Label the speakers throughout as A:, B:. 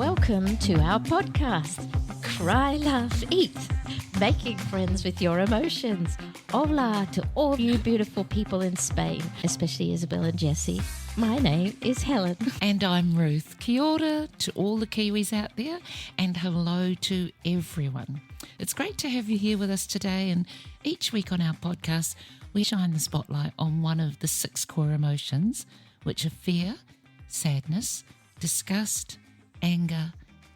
A: Welcome to our podcast, Cry, Laugh, Eat, Making Friends with Your Emotions. Hola to all you beautiful people in Spain, especially Isabel and Jessie. My name is Helen.
B: And I'm Ruth. Kia ora to all the Kiwis out there, and hello to everyone. It's great to have you here with us today, and each week on our podcast, we shine the spotlight on one of the 6 core emotions, which are fear, sadness, disgust, anger,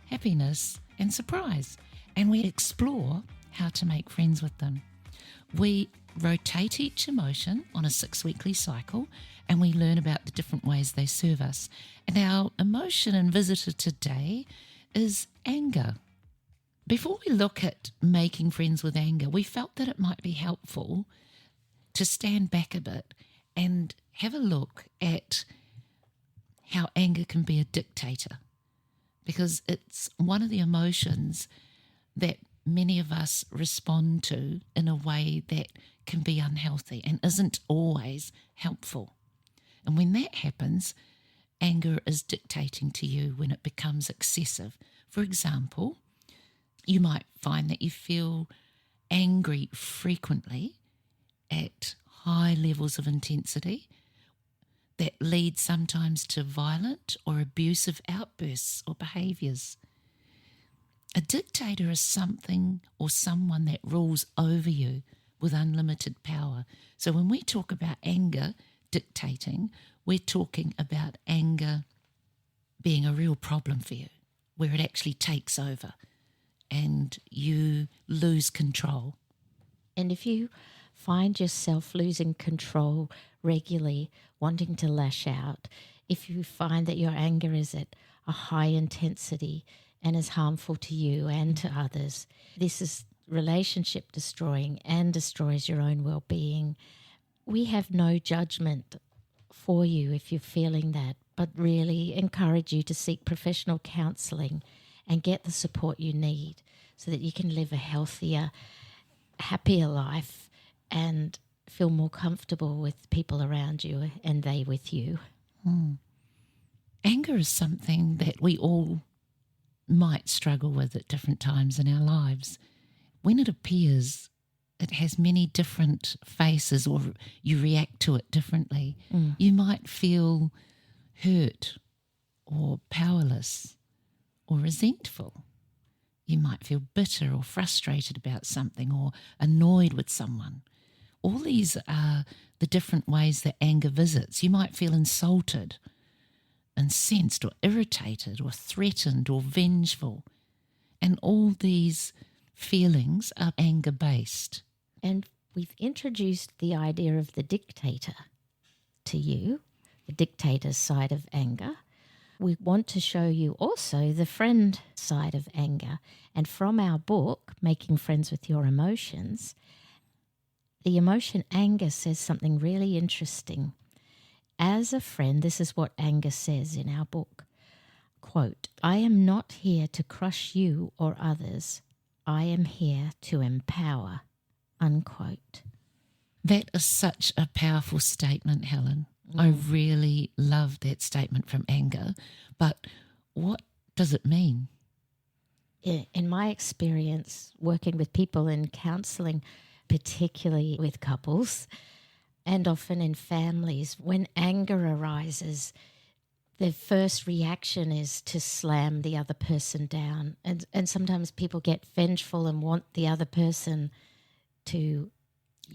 B: happiness, and surprise. And we explore how to make friends with them. We rotate each emotion on a 6-weekly cycle, and we learn about the different ways they serve us. And our emotion and visitor today is anger. Before we look at making friends with anger, we felt that it might be helpful to stand back a bit and have a look at how anger can be a dictator, because it's one of the emotions that many of us respond to in a way that can be unhealthy and isn't always helpful. And when that happens, anger is dictating to you when it becomes excessive. For example, you might find that you feel angry frequently at high levels of intensity that lead sometimes to violent or abusive outbursts or behaviours. A dictator is something or someone that rules over you with unlimited power. So when we talk about anger dictating, we're talking about anger being a real problem for you, where it actually takes over and you lose control.
A: And if you find yourself losing control regularly, wanting to lash out, if you find that your anger is at a high intensity and is harmful to you and to others, this is relationship destroying and destroys your own well-being. We have no judgment for you if you're feeling that, but really encourage you to seek professional counselling and get the support you need so that you can live a healthier, happier life and feel more comfortable with people around you and they with you.
B: Anger is something that we all might struggle with at different times in our lives. When it appears, it has many different faces, or you react to it differently. You might feel hurt or powerless or resentful. You might feel bitter or frustrated about something or annoyed with someone. All these are the different ways that anger visits. You might feel insulted, incensed or irritated or threatened or vengeful. And all these feelings are anger-based.
A: And we've introduced the idea of the dictator to you, the dictator's side of anger. We want to show you also the friend side of anger. And from our book, Making Friends with Your Emotions, the emotion anger says something really interesting. As a friend, this is what anger says in our book. Quote, "I am not here to crush you or others. I am here to empower." Unquote.
B: That is such a powerful statement, Helen. I really love that statement from anger. But what does it mean?
A: In my experience, working with people in counselling, particularly with couples and often in families, when anger arises, the first reaction is to slam the other person down. And sometimes people get vengeful and want the other person to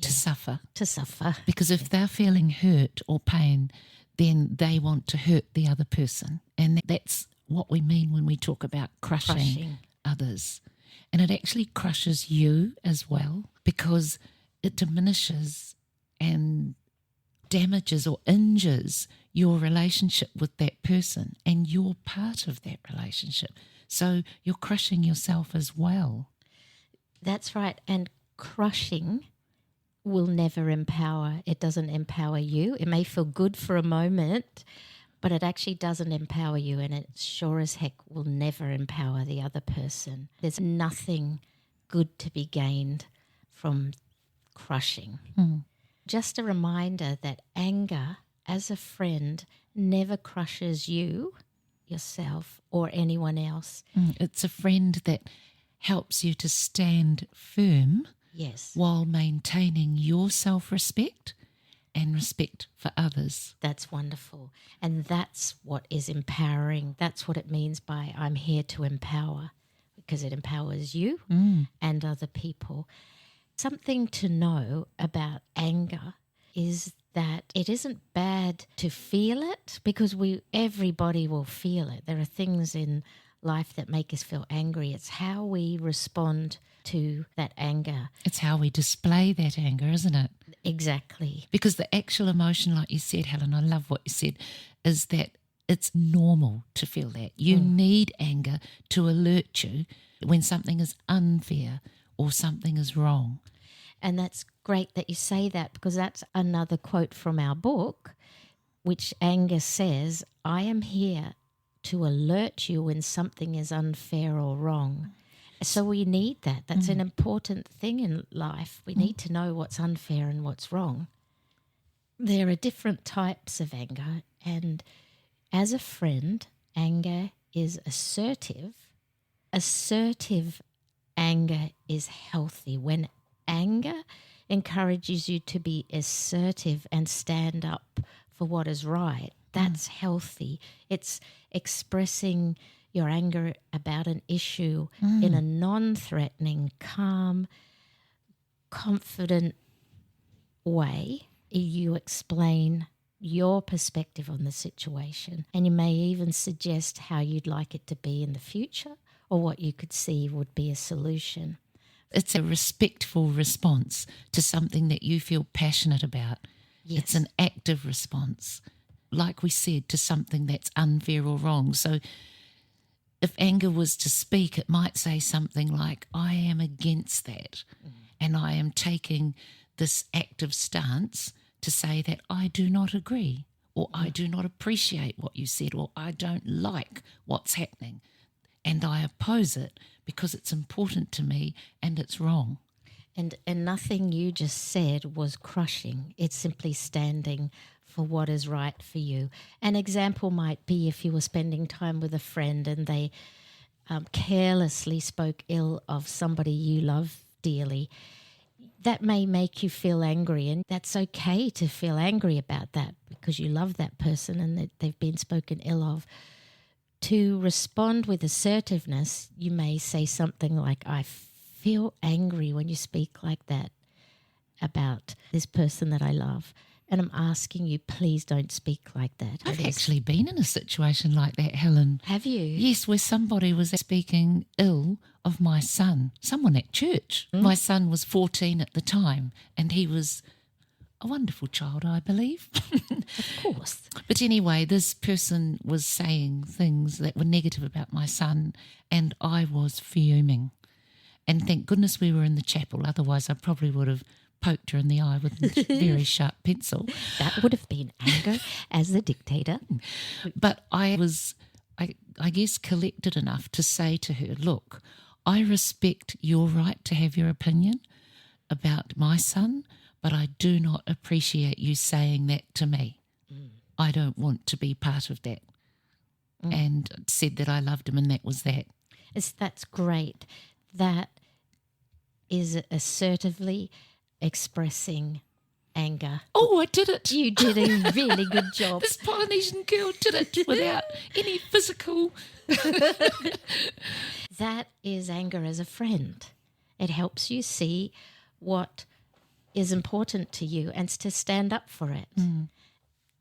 B: suffer.
A: To suffer.
B: Because if they're feeling hurt or pain, then they want to hurt the other person. And that's what we mean when we talk about crushing others. And it actually crushes you as well, because it diminishes and damages or injures your relationship with that person, and you're part of that relationship. So you're crushing yourself as well.
A: That's right. And crushing will never empower. It doesn't empower you. It may feel good for a moment, but it actually doesn't empower you, and it sure as heck will never empower the other person. There's nothing good to be gained from crushing. Just a reminder that anger as a friend never crushes you. yourself or anyone else.
B: It's a friend that helps you to stand firm
A: Yes.
B: while maintaining your self-respect and respect for others.
A: That's wonderful. And that's what is empowering. That's what it means by I'm here to empower, because it empowers you and other people. Something to know about anger is that it isn't bad to feel it, because everybody will feel it. There are things in life that make us feel angry. It's how we respond to that anger.
B: It's how we display that anger, isn't it?
A: Exactly.
B: Because the actual emotion, like you said, Helen, I love what you said, is that it's normal to feel that. You need anger to alert you when something is unfair or something is wrong.
A: And that's great that you say that, because that's another quote from our book, which anger says, I am here to alert you when something is unfair or wrong. So we need that. That's an important thing in life. We need to know what's unfair and what's wrong. There are different types of anger, and as a friend, anger is assertive. Assertive anger is healthy. When anger encourages you to be assertive and stand up for what is right, that's healthy. It's expressing your anger about an issue in a non-threatening, calm, confident way. You explain your perspective on the situation, and you may even suggest how you'd like it to be in the future or what you could see would be a solution.
B: It's a respectful response to something that you feel passionate about.
A: Yes.
B: It's an active response, like we said, to something that's unfair or wrong. So if anger was to speak, it might say something like, I am against that, and I am taking this active stance to say that I do not agree, or I do not appreciate what you said, or I don't like what's happening, and I oppose it because it's important to me and it's wrong.
A: And nothing you just said was crushing. It's simply standing for what is right for you. An example might be if you were spending time with a friend and they carelessly spoke ill of somebody you love dearly. That may make you feel angry, and that's okay to feel angry about that because you love that person and that they've been spoken ill of. To respond with assertiveness, you may say something like, I feel angry when you speak like that about this person that I love, and I'm asking you, please don't speak like that.
B: I've actually been in a situation like that, Helen.
A: Have you?
B: Yes, where somebody was speaking ill of my son, someone at church. My son was 14 at the time, and he was a wonderful child, I believe.
A: Of course.
B: But anyway, this person was saying things that were negative about my son, and I was fuming. And thank goodness we were in the chapel, otherwise I probably would have poked her in the eye with a very sharp pencil.
A: That would have been anger as the dictator.
B: But I was, I guess, collected enough to say to her, look, I respect your right to have your opinion about my son, but I do not appreciate you saying that to me. I don't want to be part of that. And said that I loved him, and that was that.
A: That's great. That is assertively expressing anger.
B: Oh, I did it.
A: You did a really good job.
B: This Polynesian girl did it without any physical.
A: That is anger as a friend. It helps you see what is important to you and to stand up for it.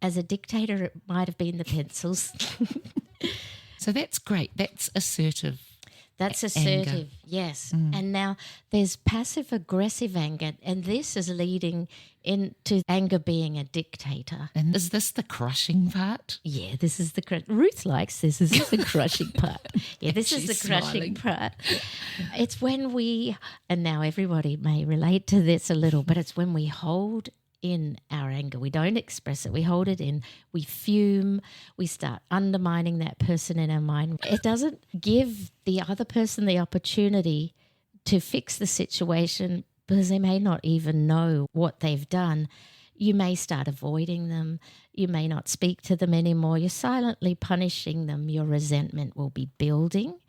A: As a dictator, it might have been the pencils.
B: So that's great. That's assertive.
A: That's assertive,
B: anger.
A: yes. And now there's passive-aggressive anger, and this is leading into anger being a dictator.
B: And is this the crushing part?
A: Yeah, this is the Ruth likes this. This is the crushing part. Yeah, this is
B: She's
A: the crushing
B: smiling.
A: part. It's when we, and now everybody may relate to this a little, but it's when we hold in our anger. We don't express it. We hold it in. We fume. We start undermining that person in our mind. It doesn't give the other person the opportunity to fix the situation because they may not even know what they've done. You may start avoiding them. You may not speak to them anymore. You're silently punishing them. Your resentment will be building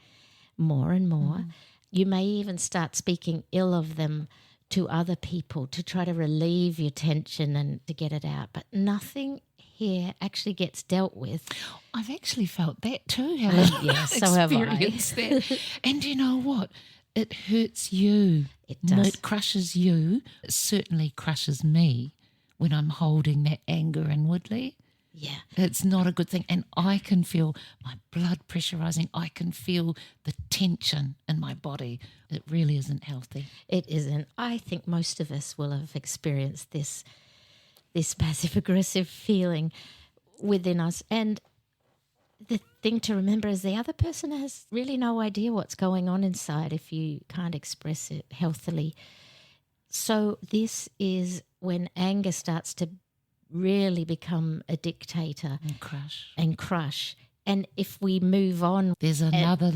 A: more and more. You may even start speaking ill of them to other people to try to relieve your tension and to get it out. But nothing here actually gets dealt with.
B: I've actually felt that too, Helen.
A: Yeah, so have I.
B: Experienced that. And you know what? It hurts you.
A: It does.
B: It crushes you. It certainly crushes me when I'm holding that anger inwardly.
A: Yeah.
B: It's not a good thing. And I can feel my blood pressure rising. I can feel the tension in my body. It really isn't healthy.
A: It isn't. I think most of us will have experienced this passive-aggressive feeling within us. And the thing to remember is the other person has really no idea what's going on inside if you can't express it healthily. So this is when anger starts to really become a dictator
B: And
A: crush. And if we move on,
B: there's another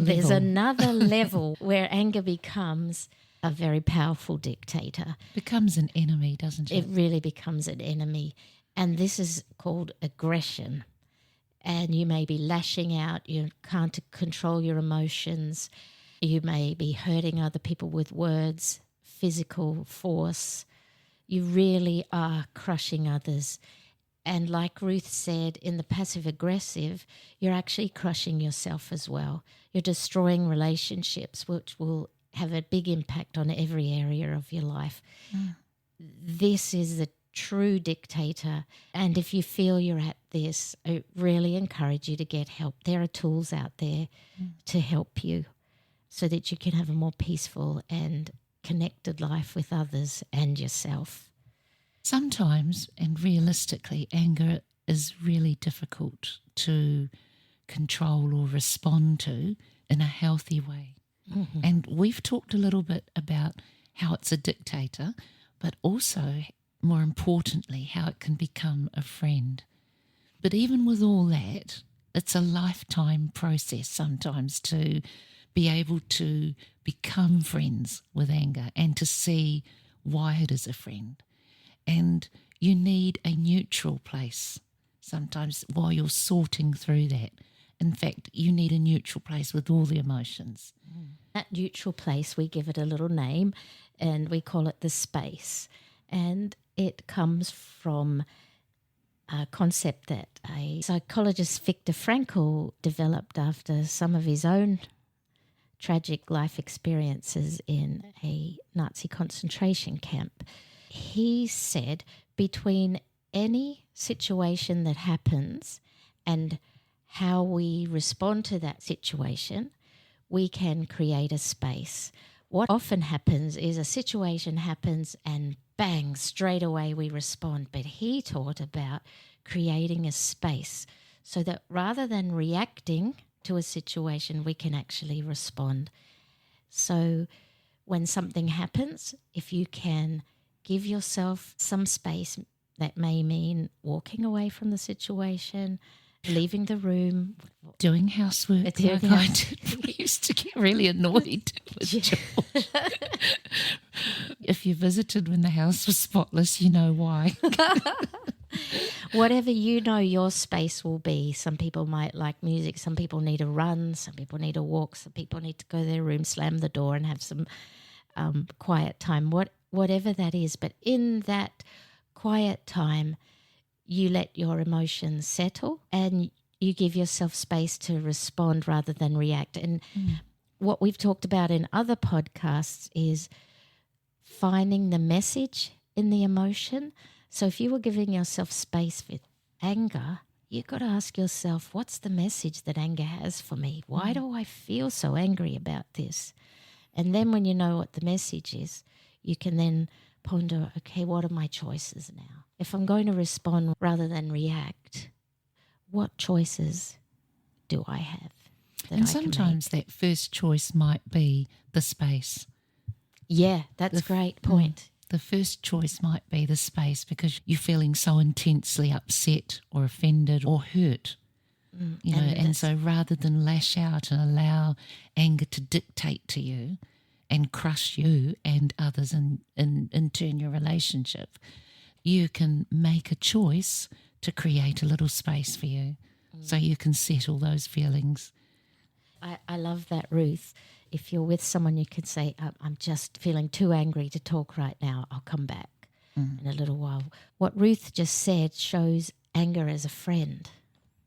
A: level where anger becomes a very powerful dictator.
B: Becomes an enemy, doesn't it?
A: It really becomes an enemy. And this is called aggression. And you may be lashing out. You can't control your emotions. You may be hurting other people with words, physical force. You really are crushing others. And like Ruth said, in the passive-aggressive, you're actually crushing yourself as well. You're destroying relationships, which will have a big impact on every area of your life. This is the true dictator. And if you feel you're at this, I really encourage you to get help. There are tools out there to help you so that you can have a more peaceful and connected life with others and yourself.
B: Sometimes, and realistically, anger is really difficult to control or respond to in a healthy way. And we've talked a little bit about how it's a dictator, but also, more importantly, how it can become a friend. But even with all that, it's a lifetime process sometimes to be able to become friends with anger and to see why it is a friend. And you need a neutral place sometimes while you're sorting through that. In fact, you need a neutral place with all the emotions.
A: That neutral place, we give it a little name and we call it the space. And it comes from a concept that a psychologist, Viktor Frankl, developed after some of his own tragic life experiences in a Nazi concentration camp. He said between any situation that happens and how we respond to that situation, we can create a space. What often happens is a situation happens and bang, straight away we respond. But he taught about creating a space so that rather than reacting to a situation, we can actually respond. So when something happens, if you can give yourself some space, that may mean walking away from the situation, leaving the room.
B: Doing housework like I did. We used to get really annoyed with George. If you visited when the house was spotless, you know why.
A: Whatever you know your space will be. Some people might like music. Some people need a run. Some people need a walk. Some people need to go to their room, slam the door and have some quiet time, whatever that is. But in that quiet time, you let your emotions settle and you give yourself space to respond rather than react. And what we've talked about in other podcasts is finding the message in the emotion. So if you were giving yourself space with anger, you've got to ask yourself, what's the message that anger has for me? Why do I feel so angry about this? And then when you know what the message is, you can then ponder, okay, what are my choices now? If I'm going to respond rather than react, what choices do I have?
B: And sometimes that first choice might be the space.
A: Yeah, that's a great point.
B: The first choice might be the space because you're feeling so intensely upset or offended or hurt. And so rather than lash out and allow anger to dictate to you and crush you and others and in turn your relationship, you can make a choice to create a little space for you so you can settle those feelings.
A: I love that, Ruth. If you're with someone, you can say, I'm just feeling too angry to talk right now. I'll come back in a little while. What Ruth just said shows anger as a friend.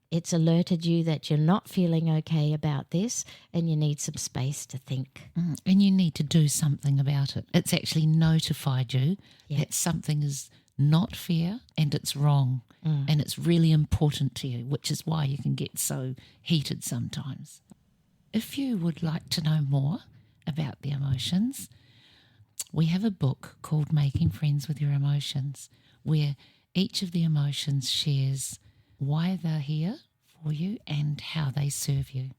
A: It's alerted you that you're not feeling okay about this and you need some space to think.
B: And you need to do something about it. It's actually notified you that something is not fair and it's wrong and it's really important to you, which is why you can get so heated sometimes. If you would like to know more about the emotions, we have a book called Making Friends with Your Emotions, where each of the emotions shares why they're here for you and how they serve you.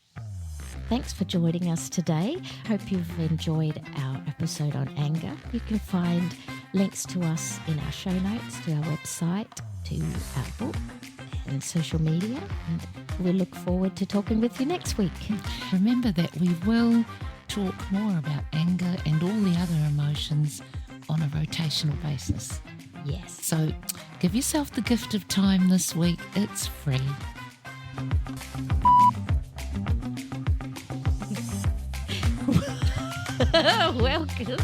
A: Thanks for joining us today. Hope you've enjoyed our episode on anger. You can find links to us in our show notes, to our website, to our book and social media. And we look forward to talking with you next week.
B: Remember that we will talk more about anger and all the other emotions on a rotational basis.
A: Yes.
B: So give yourself the gift of time this week. It's free.
A: Welcome.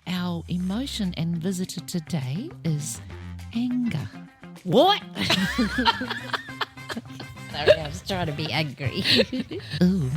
B: Our emotion and visitor today is anger.
A: What? Sorry, I was trying to be angry.
B: Ooh.